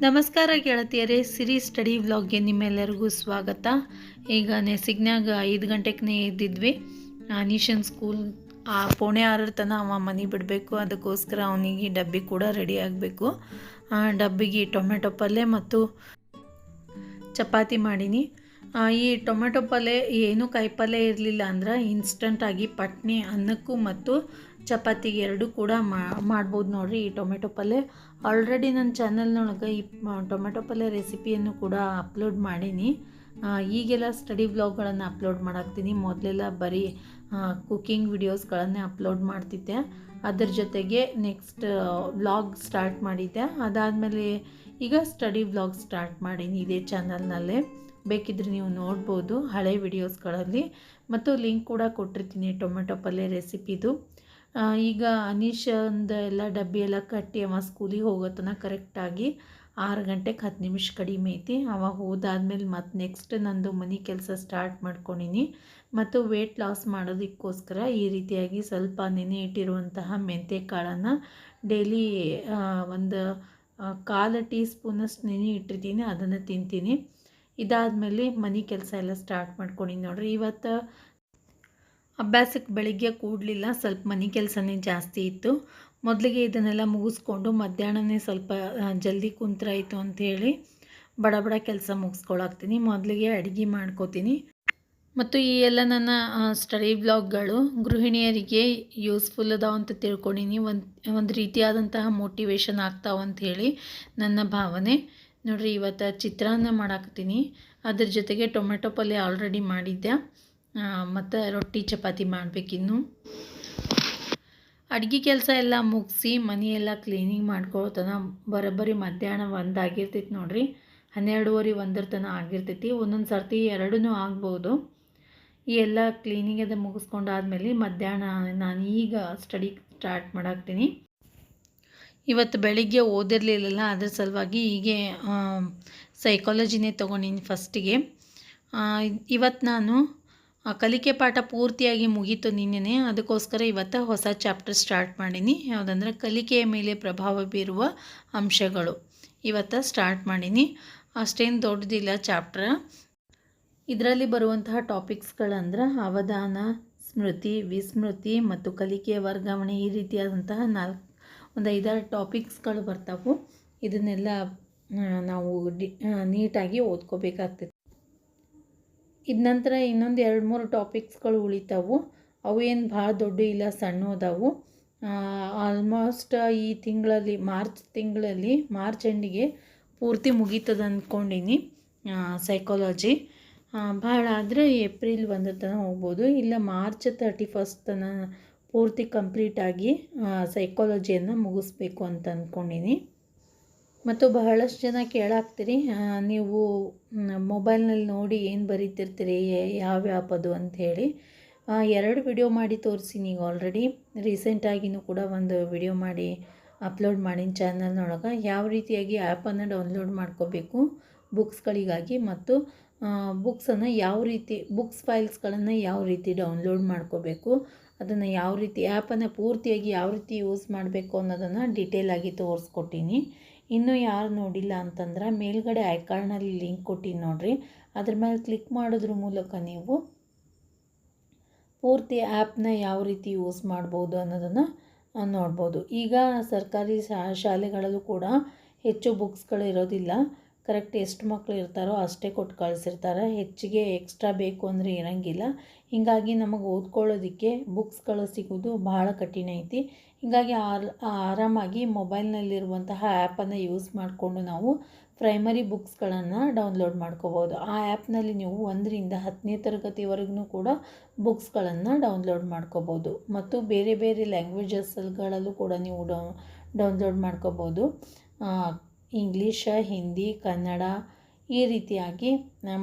ನಮಸ್ಕಾರ ಗೆಳತಿಯರೇ, ಸಿರಿ ಸ್ಟಡಿ ವ್ಲಾಗ್ಗೆ ನಿಮ್ಮೆಲ್ಲರಿಗೂ ಸ್ವಾಗತ. ಈಗ ನೆಸಿಗ್ನಾಗ 5 ಗಂಟೆಗೆ ಎದ್ದಿದ್ವಿ. ಅನೀಶನ್ ಸ್ಕೂಲ್ 5:45 ತನಕ ಅವ ಮನೆ ಬಿಡಬೇಕು. ಅದಕ್ಕೋಸ್ಕರ ಅವನಿಗೆ ಡಬ್ಬಿ ಕೂಡ ರೆಡಿ ಆಗಬೇಕು. ಡಬ್ಬಿಗೆ ಟೊಮೆಟೊ ಪಲ್ಯ ಮತ್ತು ಚಪಾತಿ ಮಾಡೀನಿ. ಈ ಟೊಮೆಟೊ ಪಲ್ಯ ಏನೂ ಕಾಯಿಪಲ್ಯ ಇರಲಿಲ್ಲ ಅಂದ್ರೆ ಇನ್ಸ್ಟಂಟಾಗಿ ಪಟ್ನಿ ಅನ್ನಕ್ಕೂ ಮತ್ತು ಚಪಾತಿಗೆ ಎರಡೂ ಕೂಡ ಮಾಡ್ಬೋದು ನೋಡಿರಿ. ಈ ಟೊಮೆಟೊ ಪಲ್ಯ ಆಲ್ರೆಡಿ ನನ್ನ ಚಾನಲ್ನೊಳಗೆ ಈ ಟೊಮೆಟೊ ಪಲ್ಯ ರೆಸಿಪಿಯನ್ನು ಕೂಡ ಅಪ್ಲೋಡ್ ಮಾಡೀನಿ. ಈಗೆಲ್ಲ ಸ್ಟಡಿ ವ್ಲಾಗ್ಗಳನ್ನು ಅಪ್ಲೋಡ್ ಮಾಡಾಕ್ತೀನಿ. ಮೊದಲೆಲ್ಲ ಬರೀ ಕುಕ್ಕಿಂಗ್ ವಿಡಿಯೋಸ್ಗಳನ್ನೇ ಅಪ್ಲೋಡ್ ಮಾಡ್ತಿದ್ದೆ. ಅದ್ರ ಜೊತೆಗೆ ನೆಕ್ಸ್ಟ್ ವ್ಲಾಗ್ ಸ್ಟಾರ್ಟ್ ಮಾಡಿದ್ದೆ. ಅದಾದಮೇಲೆ ಈಗ ಸ್ಟಡಿ ವ್ಲಾಗ್ ಸ್ಟಾರ್ಟ್ ಮಾಡೀನಿ ಇದೇ ಚಾನಲ್ನಲ್ಲೇ. ಬೇಕಿದ್ರೆ ನೀವು ನೋಡ್ಬೋದು ಹಳೆ ವಿಡಿಯೋಸ್ಗಳಲ್ಲಿ, ಮತ್ತು ಲಿಂಕ್ ಕೂಡ ಕೊಟ್ಟಿರ್ತೀನಿ ಟೊಮೆಟೊ ಪಲ್ಯ ರೆಸಿಪಿದು. ಈಗ ಅನೀಶಂದು ಎಲ್ಲ ಡಬ್ಬಿ ಎಲ್ಲ ಕಟ್ಟಿ ಅವ ಸ್ಕೂಲಿಗೆ ಹೋಗೋತನ ಕರೆಕ್ಟಾಗಿ 6 ಗಂಟೆಗೆ 10 ನಿಮಿಷ ಕಡಿಮೆ ಐತಿ. ಅವ ಹೋದಾದ್ಮೇಲೆ ಮತ್ತು ನೆಕ್ಸ್ಟ್ ನಂದು ಮನೆ ಕೆಲಸ ಸ್ಟಾರ್ಟ್ ಮಾಡ್ಕೊಂಡಿನಿ. ಮತ್ತು ವೆಯ್ಟ್ ಲಾಸ್ ಮಾಡೋದಕ್ಕೋಸ್ಕರ ಈ ರೀತಿಯಾಗಿ ಸ್ವಲ್ಪ ನೆನೆ ಇಟ್ಟಿರುವಂತಹ ಮೆಂತ್ಯ ಕಾಳನ್ನು ಡೈಲಿ ಒಂದು 1/4 ಟೀ ಸ್ಪೂನಷ್ಟು ನೆನೆ ಇಟ್ಟಿರ್ತೀನಿ, ಅದನ್ನು ತಿಂತೀನಿ. ಇದಾದಮೇಲೆ ಮನೆ ಕೆಲಸ ಎಲ್ಲ ಸ್ಟಾರ್ಟ್ ಮಾಡ್ಕೊಂಡಿನಿ ನೋಡ್ರಿ. ಇವತ್ತು ಅಭ್ಯಾಸಕ್ಕೆ ಬೆಳಿಗ್ಗೆ ಕೂಡಲಿಲ್ಲ, ಸ್ವಲ್ಪ ಮನೆ ಕೆಲಸನೇ ಜಾಸ್ತಿ ಇತ್ತು. ಮೊದಲಿಗೆ ಇದನ್ನೆಲ್ಲ ಮುಗಿಸ್ಕೊಂಡು ಮಧ್ಯಾಹ್ನನೇ ಸ್ವಲ್ಪ ಜಲ್ದಿ ಕುಂತ್ರಾಯಿತು ಅಂಥೇಳಿ ಬಡ ಬಡ ಕೆಲಸ ಮುಗಿಸ್ಕೊಳಾಕ್ತೀನಿ. ಮೊದಲಿಗೆ ಅಡುಗೆ ಮಾಡ್ಕೋತೀನಿ. ಮತ್ತು ಈ ಎಲ್ಲ ನನ್ನ ಸ್ಟಡಿ ವ್ಲಾಗ್ಗಳು ಗೃಹಿಣಿಯರಿಗೆ ಯೂಸ್ಫುಲ್ ಅದಾವ ಅಂತ ತಿಳ್ಕೊಂಡಿನಿ. ಒಂದು ರೀತಿಯಾದಂತಹ ಮೋಟಿವೇಶನ್ ಆಗ್ತಾವ ಅಂಥೇಳಿ ನನ್ನ ಭಾವನೆ. ನೋಡಿರಿ, ಇವತ್ತು ಚಿತ್ರಾನ್ನ ಮಾಡಾಕ್ತೀನಿ. ಅದ್ರ ಜೊತೆಗೆ ಟೊಮೆಟೊ ಪಲ್ಯ ಆಲ್ರೆಡಿ ಮಾಡಿದ್ದೆ, ಮತ್ತು ರೊಟ್ಟಿ ಚಪಾತಿ ಮಾಡಬೇಕಿನ್ನು. ಅಡುಗೆ ಕೆಲಸ ಎಲ್ಲ ಮುಗಿಸಿ ಮನೆಯೆಲ್ಲ ಕ್ಲೀನಿಂಗ್ ಮಾಡ್ಕೊಳ್ತಾನ ಬರೋಬ್ಬರಿ ಮಧ್ಯಾಹ್ನ 1 ಆಗಿರ್ತೈತಿ ನೋಡಿರಿ. 12:30 1 ತನಕ ಆಗಿರ್ತೈತಿ. ಒಂದೊಂದು ಸರ್ತಿ 2 ಆಗ್ಬೋದು. ಈ ಎಲ್ಲ ಕ್ಲೀನಿಂಗ್ ಅದು ಮುಗಿಸ್ಕೊಂಡಾದ್ಮೇಲೆ ಮಧ್ಯಾಹ್ನ ನಾನು ಈಗ ಸ್ಟಡಿ ಸ್ಟಾರ್ಟ್ ಮಾಡಾಕ್ತೀನಿ. ಇವತ್ತು ಬೆಳಿಗ್ಗೆ ಓದಿರಲಿಲ್ಲ, ಅದ್ರ ಸಲುವಾಗಿ ಹೀಗೆ ಸೈಕಾಲಜಿನೇ ತೊಗೊಂಡಿನಿ ಫಸ್ಟಿಗೆ. ಇವತ್ತು ನಾನು ಕಲಿಕೆ ಪಾಠ ಪೂರ್ತಿಯಾಗಿ ಮುಗೀತು ನಿನ್ನೆ. ಅದಕ್ಕೋಸ್ಕರ ಇವತ್ತು ಹೊಸ ಚಾಪ್ಟರ್ ಸ್ಟಾರ್ಟ್ ಮಾಡೀನಿ. ಯಾವುದಂದ್ರೆ ಕಲಿಕೆಯ ಮೇಲೆ ಪ್ರಭಾವ ಬೀರುವ ಅಂಶಗಳು. ಇವತ್ತು ಸ್ಟಾರ್ಟ್ ಮಾಡೀನಿ. ಅಷ್ಟೇನು ದೊಡ್ಡದಿಲ್ಲ ಚಾಪ್ಟ್ರ. ಇದರಲ್ಲಿ ಬರುವಂತಹ ಟಾಪಿಕ್ಸ್ಗಳಂದ್ರೆ ಅವಧಾನ, ಸ್ಮೃತಿ, ವಿಸ್ಮೃತಿ ಮತ್ತು ಕಲಿಕೆಯ ವರ್ಗಾವಣೆ. ಈ ರೀತಿಯಾದಂತಹ 5-6 ಟಾಪಿಕ್ಸ್ಗಳು ಬರ್ತಾವೆ. ಇದನ್ನೆಲ್ಲ ನಾವು ನೀಟಾಗಿ ಓದ್ಕೋಬೇಕಾಗ್ತೈತಿ. ಇದ ನಂತರ ಇನ್ನೊಂದು 2-3 ಟಾಪಿಕ್ಸ್ಗಳು ಉಳಿತಾವು. ಅವು ಏನು ಭಾಳ ದೊಡ್ಡ ಇಲ್ಲ, ಸಣ್ಣ ಅದಾವು. ಆಲ್ಮೋಸ್ಟ್ ಈ ತಿಂಗಳಲ್ಲಿ ಮಾರ್ಚ್ ಎಂಡಿಗೆ ಪೂರ್ತಿ ಮುಗೀತದ ಅಂದ್ಕೊಂಡಿನಿ ಸೈಕಾಲಜಿ. ಭಾಳ ಆದರೆ ಏಪ್ರಿಲ್ 1 ತನಕ ಹೋಗ್ಬೋದು, ಇಲ್ಲ ಮಾರ್ಚ್ 31 ತನಕ ಪೂರ್ತಿ ಕಂಪ್ಲೀಟಾಗಿ ಸೈಕಾಲಜಿಯನ್ನು ಮುಗಿಸ್ಬೇಕು ಅಂತ ಅಂದ್ಕೊಂಡಿನಿ. ಮತ್ತು ಬಹಳಷ್ಟು ಜನ ಕೇಳಾಕ್ತೀರಿ, ನೀವು ಮೊಬೈಲ್ನಲ್ಲಿ ನೋಡಿ ಏನು ಬರೀತಿರ್ತೀರಿ, ಯಾವ ಆ್ಯಪ್ ಅದು ಅಂಥೇಳಿ. 2 ವಿಡಿಯೋ ಮಾಡಿ ತೋರಿಸಿನಿ ಈಗ ಆಲ್ರೆಡಿ. ರೀಸೆಂಟಾಗಿಯೂ ಕೂಡ ಒಂದು ವಿಡಿಯೋ ಮಾಡಿ ಅಪ್ಲೋಡ್ ಮಾಡಿನ ಚಾನಲ್ನೊಳಗೆ. ಯಾವ ರೀತಿಯಾಗಿ ಆ್ಯಪನ್ನು ಡೌನ್ಲೋಡ್ ಮಾಡ್ಕೋಬೇಕು ಬುಕ್ಸ್ಗಳಿಗಾಗಿ, ಮತ್ತು ಬುಕ್ಸನ್ನು ಯಾವ ರೀತಿ ಬುಕ್ಸ್ ಫೈಲ್ಸ್ಗಳನ್ನು ಯಾವ ರೀತಿ ಡೌನ್ಲೋಡ್ ಮಾಡ್ಕೋಬೇಕು, ಅದನ್ನು ಯಾವ ರೀತಿ ಆ್ಯಪನ್ನು ಪೂರ್ತಿಯಾಗಿ ಯಾವ ರೀತಿ ಯೂಸ್ ಮಾಡಬೇಕು ಅನ್ನೋದನ್ನು ಡೀಟೇಲಾಗಿ ತೋರಿಸ್ಕೊಟ್ಟೀನಿ. ಇನ್ನೂ ಯಾರು ನೋಡಿಲ್ಲ ಅಂತಂದ್ರೆ ಮೇಲ್ಗಡೆ ಐಕಾರ್ನಲ್ಲಿ ಲಿಂಕ್ ಕೊಟ್ಟಿನಿ ನೋಡಿರಿ. ಅದ್ರ ಮೇಲೆ ಕ್ಲಿಕ್ ಮಾಡೋದ್ರ ಮೂಲಕ ನೀವು ಪೂರ್ತಿ ಆ್ಯಪ್ನ ಯಾವ ರೀತಿ ಯೂಸ್ ಮಾಡ್ಬೋದು ಅನ್ನೋದನ್ನು ನೋಡ್ಬೋದು. ಈಗ ಸರ್ಕಾರಿ ಶಾಲೆಗಳಲ್ಲೂ ಕೂಡ ಹೆಚ್ಚು ಬುಕ್ಸ್ಗಳು ಇರೋದಿಲ್ಲ. ಕರೆಕ್ಟ್ ಎಷ್ಟು ಮಕ್ಕಳು ಇರ್ತಾರೋ ಅಷ್ಟೇ ಕೊಟ್ಟು ಕಳಿಸಿರ್ತಾರೆ. ಹೆಚ್ಚಿಗೆ ಎಕ್ಸ್ಟ್ರಾ ಬೇಕು ಅಂದರೆ ಇರೋಂಗಿಲ್ಲ. ಹೀಗಾಗಿ ನಮಗೆ ಓದ್ಕೊಳ್ಳೋದಕ್ಕೆ ಬುಕ್ಸ್ಗಳು ಸಿಗೋದು ಭಾಳ ಕಠಿಣ ಐತಿ. ಹೀಗಾಗಿ ಆರಾಮಾಗಿ ಮೊಬೈಲ್ನಲ್ಲಿರುವಂತಹ ಆ್ಯಪನ್ನು ಯೂಸ್ ಮಾಡಿಕೊಂಡು ನಾವು ಪ್ರೈಮರಿ ಬುಕ್ಸ್ಗಳನ್ನು ಡೌನ್ಲೋಡ್ ಮಾಡ್ಕೋಬೋದು. ಆ ಆ್ಯಪ್ನಲ್ಲಿ ನೀವು 1ರಿಂದ 10ನೇ ತರಗತಿವರೆಗೂ ಕೂಡ ಬುಕ್ಸ್ಗಳನ್ನು ಡೌನ್ಲೋಡ್ ಮಾಡ್ಕೋಬೋದು. ಮತ್ತು ಬೇರೆ ಬೇರೆ ಲ್ಯಾಂಗ್ವೇಜಸ್ಗಳಲ್ಲೂ ಕೂಡ ನೀವು ಡೌನ್ಲೋಡ್ ಮಾಡ್ಕೋಬೋದು. ಇಂಗ್ಲೀಷ್, ಹಿಂದಿ, ಕನ್ನಡ ಈ ರೀತಿಯಾಗಿ.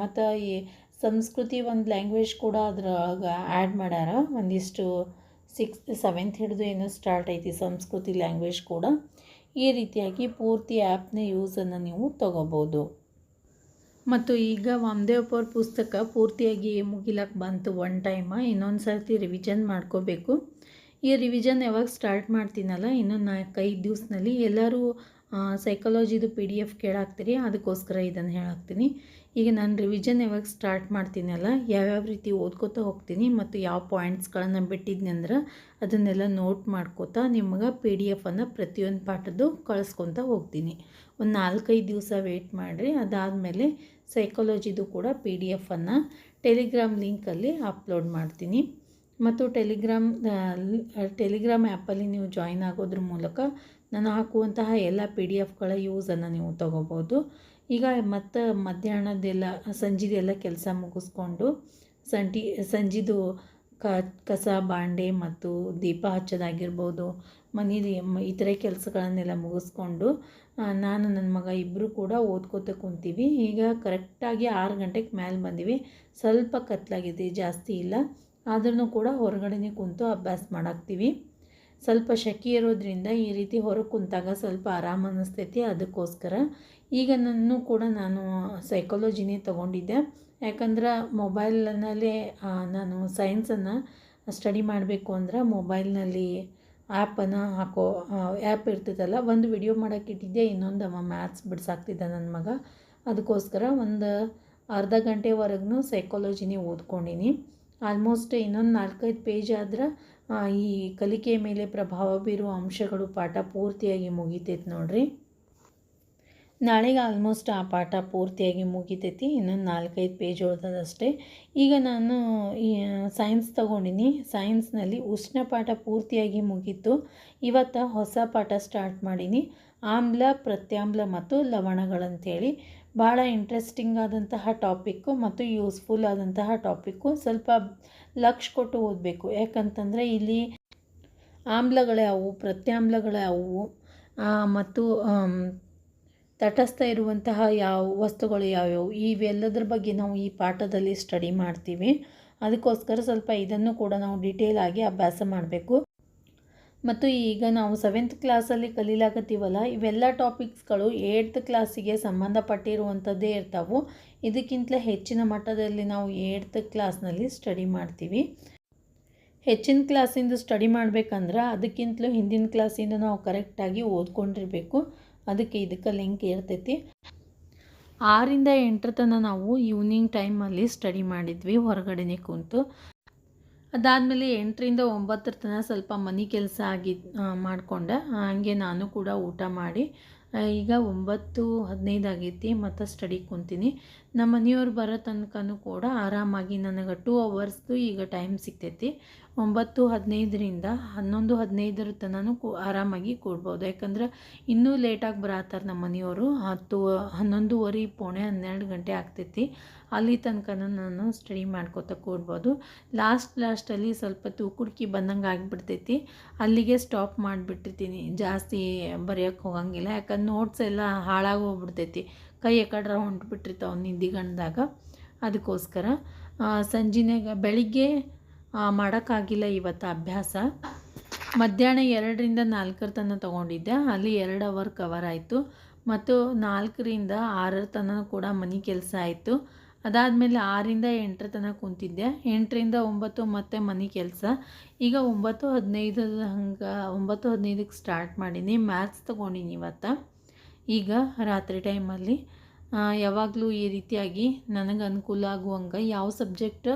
ಮತ್ತು ಈ ಸಂಸ್ಕೃತಿ ಒಂದು ಲ್ಯಾಂಗ್ವೇಜ್ ಕೂಡ ಅದ್ರೊಳಗೆ ಆ್ಯಡ್ ಮಾಡ್ಯಾರ. ಒಂದಿಷ್ಟು 6th 7th ಹಿಡಿದು ಏನೋ ಸ್ಟಾರ್ಟ್ ಐತಿ ಸಂಸ್ಕೃತಿ ಲ್ಯಾಂಗ್ವೇಜ್ ಕೂಡ. ಈ ರೀತಿಯಾಗಿ ಪೂರ್ತಿ ಆ್ಯಪ್ನ ಯೂಸನ್ನು ನೀವು ತೊಗೋಬೋದು. ಮತ್ತು ಈಗ ವಾಮದೇವ್ ಅವ್ರ ಪುಸ್ತಕ ಪೂರ್ತಿಯಾಗಿ ಮುಗಿಲಕ್ಕೆ ಬಂತು ಒನ್ ಟೈಮ್. ಇನ್ನೊಂದು ಸರ್ತಿ ರಿವಿಷನ್ ಮಾಡ್ಕೋಬೇಕು. ಈ ರಿವಿಷನ್ ಯಾವಾಗ ಸ್ಟಾರ್ಟ್ ಮಾಡ್ತೀನಲ್ಲ, ಇನ್ನೊಂದು 4-5 ದಿವಸದಲ್ಲಿ ಎಲ್ಲರೂ ಸೈಕಾಲಜಿದು PDF ಕೇಳಾಕ್ತೀರಿ, ಅದಕ್ಕೋಸ್ಕರ ಇದನ್ನು ಹೇಳಾಕ್ತೀನಿ. ಈಗ ನಾನು ರಿವಿಷನ್ ಯಾವಾಗ ಸ್ಟಾರ್ಟ್ ಮಾಡ್ತೀನಲ್ಲ, ಯಾವ್ಯಾವ ರೀತಿ ಓದ್ಕೋತಾ ಹೋಗ್ತೀನಿ ಮತ್ತು ಯಾವ ಪಾಯಿಂಟ್ಸ್ಗಳನ್ನು ಬಿಟ್ಟಿದ್ನಿ ಅಂದ್ರೆ ಅದನ್ನೆಲ್ಲ ನೋಟ್ ಮಾಡ್ಕೋತಾ ನಿಮ್ಗೆ PDF ಪ್ರತಿಯೊಂದು ಪಾಠದ್ದು ಕಳಿಸ್ಕೊತ ಹೋಗ್ತೀನಿ. ಒಂದು 4-5 ದಿವಸ ವೆಯ್ಟ್ ಮಾಡಿರಿ. ಅದಾದಮೇಲೆ ಸೈಕಾಲಜಿದು ಕೂಡ PDF ಟೆಲಿಗ್ರಾಮ್ ಲಿಂಕಲ್ಲಿ ಅಪ್ಲೋಡ್ ಮಾಡ್ತೀನಿ. ಮತ್ತು ಟೆಲಿಗ್ರಾಮ್ ಆ್ಯಪಲ್ಲಿ ನೀವು ಜಾಯಿನ್ ಆಗೋದ್ರ ಮೂಲಕ ನಾನು ಹಾಕುವಂತಹ ಎಲ್ಲ PDF ಯೂಸನ್ನು ನೀವು ತೊಗೋಬೋದು. ಈಗ ಮತ್ತು ಮಧ್ಯಾಹ್ನದೆಲ್ಲ ಸಂಜೆದೆಲ್ಲ ಕೆಲಸ ಮುಗಿಸ್ಕೊಂಡು ಸಂಜೆದು ಕಸ ಬಾಂಡೆ ಮತ್ತು ದೀಪ ಹಚ್ಚೋದಾಗಿರ್ಬೋದು, ಮನೇಲಿ ಇತರೆ ಕೆಲಸಗಳನ್ನೆಲ್ಲ ಮುಗಿಸ್ಕೊಂಡು ನಾನು ನನ್ನ ಮಗ ಇಬ್ಬರು ಕೂಡ ಓದ್ಕೋತ ಕುಂತೀವಿ. ಈಗ ಕರೆಕ್ಟಾಗಿ 6 ಗಂಟೆಗೆ ಮೇಲೆ ಬಂದೀವಿ. ಸ್ವಲ್ಪ ಕತ್ಲಾಗಿದೆ, ಜಾಸ್ತಿ ಇಲ್ಲ, ಆದ್ರೂ ಕೂಡ ಹೊರಗಡೆನೇ ಕುಂತು ಅಭ್ಯಾಸ ಮಾಡಾಕ್ತೀವಿ. ಸ್ವಲ್ಪ ಶೆಕೆ ಇರೋದ್ರಿಂದ ಈ ರೀತಿ ಹೊರಗೆ ಕುಂತಾಗ ಸ್ವಲ್ಪ ಆರಾಮ ಅನ್ನಿಸ್ತೈತಿ. ಅದಕ್ಕೋಸ್ಕರ ಈಗ ನಾನು ಸೈಕಾಲಜಿನೇ ತೊಗೊಂಡಿದ್ದೆ. ಯಾಕಂದ್ರೆ ಮೊಬೈಲ್ನಲ್ಲೇ ನಾನು ಸೈನ್ಸನ್ನು ಸ್ಟಡಿ ಮಾಡಬೇಕು ಅಂದ್ರೆ ಮೊಬೈಲ್ನಲ್ಲಿ ಆ್ಯಪನ್ನು ಆ್ಯಪ್ ಇರ್ತೈತಲ್ಲ, ಒಂದು ವಿಡಿಯೋ ಮಾಡೋಕ್ಕೆ ಇಟ್ಟಿದ್ದೆ, ಇನ್ನೊಂದು ಮ್ಯಾಥ್ಸ್ ಬಿಡ್ಸಾಕ್ತಿದ್ದ ನನ್ನ ಮಗ. ಅದಕ್ಕೋಸ್ಕರ ಒಂದು ಅರ್ಧ ಗಂಟೆವರೆಗೂ ಸೈಕಾಲಜಿನೇ ಓದ್ಕೊಂಡಿನಿ. ಆಲ್ಮೋಸ್ಟ್ ಇನ್ನೊಂದು 4-5 ಪೇಜ್ ಆದ್ರೆ ಈ ಕಲಿಕೆಯ ಮೇಲೆ ಪ್ರಭಾವ ಬೀರುವ ಅಂಶಗಳು ಪಾಠ ಪೂರ್ತಿಯಾಗಿ ಮುಗಿತೈತಿ ನೋಡ್ರಿ. ನಾಳೆಗೆ ಆಲ್ಮೋಸ್ಟ್ ಆ ಪಾಠ ಪೂರ್ತಿಯಾಗಿ ಮುಗಿತೈತಿ. ಇನ್ನೊಂದು 4-5 ಪೇಜ್ ಉಳ್ದದಷ್ಟೇ. ಈಗ ನಾನು ಈ ಸೈನ್ಸ್ ತೊಗೊಂಡಿನಿ. ಸೈನ್ಸ್ನಲ್ಲಿ ಉಷ್ಣ ಪಾಠ ಪೂರ್ತಿಯಾಗಿ ಮುಗೀತು. ಇವತ್ತು ಹೊಸ ಪಾಠ ಸ್ಟಾರ್ಟ್ ಮಾಡೀನಿ, ಆಮ್ಲ, ಪ್ರತ್ಯಾಮ್ಲ ಮತ್ತು ಲವಣಗಳಂತೇಳಿ. ಭಾಳ ಇಂಟ್ರೆಸ್ಟಿಂಗ್ ಆದಂತಹ ಟಾಪಿಕ್ಕು ಮತ್ತು ಯೂಸ್ಫುಲ್ ಆದಂತಹ ಟಾಪಿಕ್ಕು. ಸ್ವಲ್ಪ ಲಕ್ಷ್ಯ ಕೊಟ್ಟು ಓದಬೇಕು. ಯಾಕಂತಂದರೆ ಇಲ್ಲಿ ಆಮ್ಲಗಳ್ಯಾವು, ಪ್ರತ್ಯಾಮ್ಲಗಳ್ಯಾವು ಮತ್ತು ತಟಸ್ಥ ಇರುವಂತಹ ಯಾವ ವಸ್ತುಗಳು ಯಾವ್ಯಾವು, ಇವೆಲ್ಲದ್ರ ಬಗ್ಗೆ ನಾವು ಈ ಪಾಠದಲ್ಲಿ ಸ್ಟಡಿ ಮಾಡ್ತೀವಿ. ಅದಕ್ಕೋಸ್ಕರ ಸ್ವಲ್ಪ ಇದನ್ನು ಕೂಡ ನಾವು ಡೀಟೇಲ್ ಆಗಿ ಅಭ್ಯಾಸ ಮಾಡಬೇಕು. ಮತ್ತು ಈಗ ನಾವು 7th ಕ್ಲಾಸಲ್ಲಿ ಕಲೀಲಾಕತ್ತೀವಲ್ಲ, ಇವೆಲ್ಲ ಟಾಪಿಕ್ಸ್ಗಳು 8th ಕ್ಲಾಸಿಗೆ ಸಂಬಂಧಪಟ್ಟಿರುವಂಥದ್ದೇ ಇರ್ತಾವೆ. ಇದಕ್ಕಿಂತ ಹೆಚ್ಚಿನ ಮಟ್ಟದಲ್ಲಿ ನಾವು 8th ಕ್ಲಾಸ್ನಲ್ಲಿ ಸ್ಟಡಿ ಮಾಡ್ತೀವಿ. ಹೆಚ್ಚಿನ ಕ್ಲಾಸಿಂದ ಸ್ಟಡಿ ಮಾಡಬೇಕಂದ್ರೆ ಅದಕ್ಕಿಂತಲೂ ಹಿಂದಿನ ಕ್ಲಾಸಿಂದ ನಾವು ಕರೆಕ್ಟಾಗಿ ಓದ್ಕೊಂಡಿರಬೇಕು. ಇದಕ್ಕೆ ಲಿಂಕ್ ಇರ್ತೈತಿ. 6ರಿಂದ 8 ತನಕ ನಾವು ಈವ್ನಿಂಗ್ ಟೈಮಲ್ಲಿ ಸ್ಟಡಿ ಮಾಡಿದ್ವಿ ಹೊರಗಡೆನೇ ಕುಂತು. ಅದಾದಮೇಲೆ 8ರಿಂದ 9 ತನಕ ಸ್ವಲ್ಪ ಮನೆ ಕೆಲಸ ಮಾಡಿಕೊಂಡೆ. ಹಾಗೆ ನಾನು ಕೂಡ ಊಟ ಮಾಡಿ ಈಗ 9:15 ಆಗೈತಿ ಮತ್ತು ಸ್ಟಡಿ ಕುಂತೀನಿ. ನಮ್ಮ ಮನೆಯವ್ರು ಬರೋ ತನಕನೂ ಕೂಡ ಆರಾಮಾಗಿ ನನಗೆ 2 ಅವರ್ಸ್ದು ಈಗ ಟೈಮ್ ಸಿಗ್ತೈತಿ. 9:15ರಿಂದ 11:15 ತನಕ ಆರಾಮಾಗಿ ಕೂಡ್ಬೋದು. ಯಾಕಂದ್ರೆ ಇನ್ನೂ ಲೇಟಾಗಿ ಬರತ್ತಾರೆ ನಮ್ಮ ಮನೆಯವರು. 11:30 ಪೌಣೆ 12 ಗಂಟೆ ಆಗ್ತೈತಿ. ಅಲ್ಲಿ ತನಕ ನಾನು ಸ್ಟಡಿ ಮಾಡ್ಕೋತಾ ಕೂಡ್ಬೋದು. ಲಾಸ್ಟಲ್ಲಿ ಸ್ವಲ್ಪ ತೂಕುಡ್ಕಿ ಬಂದಂಗೆ ಆಗಿಬಿಡ್ತೈತಿ. ಅಲ್ಲಿಗೆ ಸ್ಟಾಪ್ ಮಾಡಿಬಿಟ್ಟಿರ್ತೀನಿ, ಜಾಸ್ತಿ ಬರೆಯೋಕ್ಕೆ ಹೋಗಂಗಿಲ್ಲ. ಯಾಕಂದ್ರೆ ನೋಟ್ಸ್ ಎಲ್ಲ ಹಾಳಾಗಿ ಹೋಗ್ಬಿಡ್ತೈತಿ, ಕೈ ಎಕಡ್ರ ಹೊಂಟ್ಬಿಟ್ಟಿರ್ತಾವೆ ನಿದ್ದಿಗಣ್ದಾಗ. ಅದಕ್ಕೋಸ್ಕರ ಬೆಳಿಗ್ಗೆ ಮಾಡೋಕ್ಕಾಗಿಲ್ಲ ಇವತ್ತು ಅಭ್ಯಾಸ. ಮಧ್ಯಾಹ್ನ 2ರಿಂದ 4 ತನಕ ತೊಗೊಂಡಿದ್ದೆ, ಅಲ್ಲಿ 2 ಅವರ್ ಕವರ್ ಆಯಿತು. ಮತ್ತು 4ರಿಂದ 6 ತನಕ ಕೂಡ ಮನೆ ಕೆಲಸ ಆಯಿತು. ಅದಾದಮೇಲೆ 6ರಿಂದ 8 ತನಕ ಕುಂತಿದ್ದೆ. 8ರಿಂದ 9 ಮತ್ತೆ ಮನೆ ಕೆಲಸ. ಈಗ 9:15ಕ್ಕೆ ಸ್ಟಾರ್ಟ್ ಮಾಡೀನಿ. ಮ್ಯಾಥ್ಸ್ ತೊಗೊಂಡಿನಿ ಇವತ್ತು. ಈಗ ರಾತ್ರಿ ಟೈಮಲ್ಲಿ ಯಾವಾಗಲೂ ಈ ರೀತಿಯಾಗಿ ನನಗೆ ಅನುಕೂಲ ಆಗುವಂಗೆ ಯಾವ ಸಬ್ಜೆಕ್ಟ್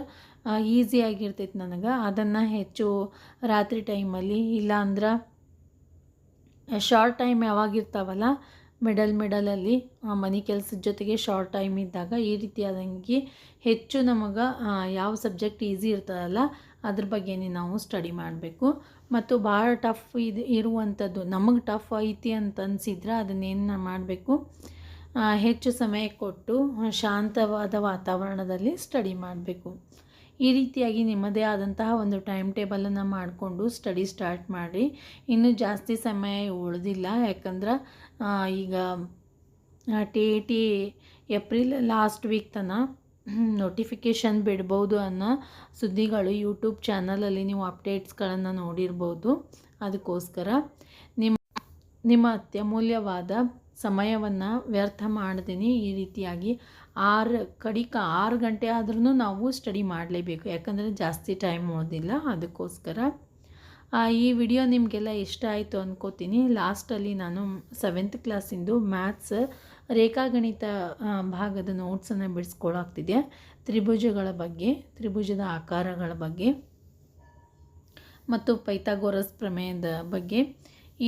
ಈಸಿಯಾಗಿರ್ತೈತೆ ನನಗೆ ಅದನ್ನು ಹೆಚ್ಚು ರಾತ್ರಿ ಟೈಮಲ್ಲಿ, ಇಲ್ಲಾಂದ್ರೆ ಶಾರ್ಟ್ ಟೈಮ್ ಯಾವಾಗಿರ್ತಾವಲ್ಲ ಮಿಡಲಲ್ಲಿ ಮನೆ ಕೆಲಸದ ಜೊತೆಗೆ ಶಾರ್ಟ್ ಟೈಮ್ ಇದ್ದಾಗ ಈ ರೀತಿಯಾದಂಗೆ ಹೆಚ್ಚು ನಮಗೆ ಯಾವ ಸಬ್ಜೆಕ್ಟ್ ಈಸಿ ಇರ್ತದಲ್ಲ ಅದ್ರ ಬಗ್ಗೆನೇ ನಾವು ಸ್ಟಡಿ ಮಾಡಬೇಕು. ಮತ್ತು ಭಾಳ ಟಫ್ ಇರುವಂಥದ್ದು ನಮಗೆ ಟಫ್ ಐತಿ ಅಂತ ಅನಿಸಿದ್ರೆ ಅದನ್ನೇನು ಮಾಡಬೇಕು, ಹೆಚ್ಚು ಸಮಯ ಕೊಟ್ಟು ಶಾಂತವಾದ ವಾತಾವರಣದಲ್ಲಿ ಸ್ಟಡಿ ಮಾಡಬೇಕು. ಈ ರೀತಿಯಾಗಿ ನಿಮ್ಮದೇ ಆದಂತಹ ಒಂದು ಟೈಮ್ ಟೇಬಲನ್ನು ಮಾಡಿಕೊಂಡು ಸ್ಟಡಿ ಸ್ಟಾರ್ಟ್ ಮಾಡಿ. ಇನ್ನೂ ಜಾಸ್ತಿ ಸಮಯ ಉಳಿದಿಲ್ಲ, ಯಾಕಂದ್ರೆ ಈಗ TET ಏಪ್ರಿಲ್ ಲಾಸ್ಟ್ ವೀಕ್ ತನಕ ನೋಟಿಫಿಕೇಷನ್ ಬಿಡ್ಬೋದು ಅನ್ನೋ ಸುದ್ದಿಗಳು ಯೂಟ್ಯೂಬ್ ಚಾನಲಲ್ಲಿ ನೀವು ಅಪ್ಡೇಟ್ಸ್ಗಳನ್ನು ನೋಡಿರ್ಬೋದು. ಅದಕ್ಕೋಸ್ಕರ ನಿಮ್ಮ ಅತ್ಯಮೂಲ್ಯವಾದ ಸಮಯವನ್ನು ವ್ಯರ್ಥ ಮಾಡ್ತೀನಿ. ಈ ರೀತಿಯಾಗಿ 6 ಗಂಟೆ ಆದ್ರೂ ನಾವು ಸ್ಟಡಿ ಮಾಡಲೇಬೇಕು, ಯಾಕಂದರೆ ಜಾಸ್ತಿ ಟೈಮ್ ಉಳಿದಿಲ್ಲ. ಅದಕ್ಕೋಸ್ಕರ ಈ ವಿಡಿಯೋ ನಿಮಗೆಲ್ಲ ಇಷ್ಟ ಆಯಿತು ಅಂದ್ಕೋತೀನಿ. ಲಾಸ್ಟಲ್ಲಿ ನಾನು 7th ಕ್ಲಾಸಿಂದು ಮ್ಯಾಥ್ಸ್ ರೇಖಾಗಣಿತ ಭಾಗದ ನೋಟ್ಸನ್ನು ಬಿಡಿಸ್ಕೊಳಾಗ್ತಿದೆ. ತ್ರಿಭುಜಗಳ ಬಗ್ಗೆ, ತ್ರಿಭುಜದ ಆಕಾರಗಳ ಬಗ್ಗೆ ಮತ್ತು ಪೈಥಾಗೋರಸ್ ಪ್ರಮೇಯದ ಬಗ್ಗೆ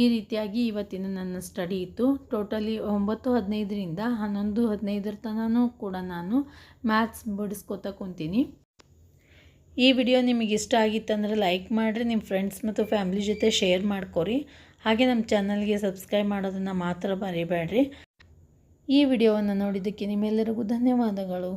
ಈ ರೀತಿಯಾಗಿ ಇವತ್ತಿನ ನನ್ನ ಸ್ಟಡಿ ಇತ್ತು. ಟೋಟಲಿ 9:15ರಿಂದ 11:15 ತನಕ ಕೂಡ ನಾನು ಮ್ಯಾಥ್ಸ್ ಬಿಡಿಸ್ಕೊತಾ ಕುಂತೀನಿ. ಈ ವಿಡಿಯೋ ನಿಮಗೆ ಇಷ್ಟ ಆಗಿತ್ತಂದ್ರೆ ಲೈಕ್ ಮಾಡಿರಿ, ನಿಮ್ಮ ಫ್ರೆಂಡ್ಸ್ ಮತ್ತು ಫ್ಯಾಮಿಲಿ ಜೊತೆ ಶೇರ್ ಮಾಡ್ಕೊರಿ. ಹಾಗೆ ನಮ್ಮ ಚಾನಲ್ಗೆ ಸಬ್ಸ್ಕ್ರೈಬ್ ಮಾಡೋದನ್ನು ಮಾತ್ರ ಮರಿಬೇಡ್ರಿ. ಈ ವಿಡಿಯೋವನ್ನು ನೋಡಿದ್ದಕ್ಕೆ ನಿಮ್ಮೆಲ್ಲರಿಗೂ ಧನ್ಯವಾದಗಳು.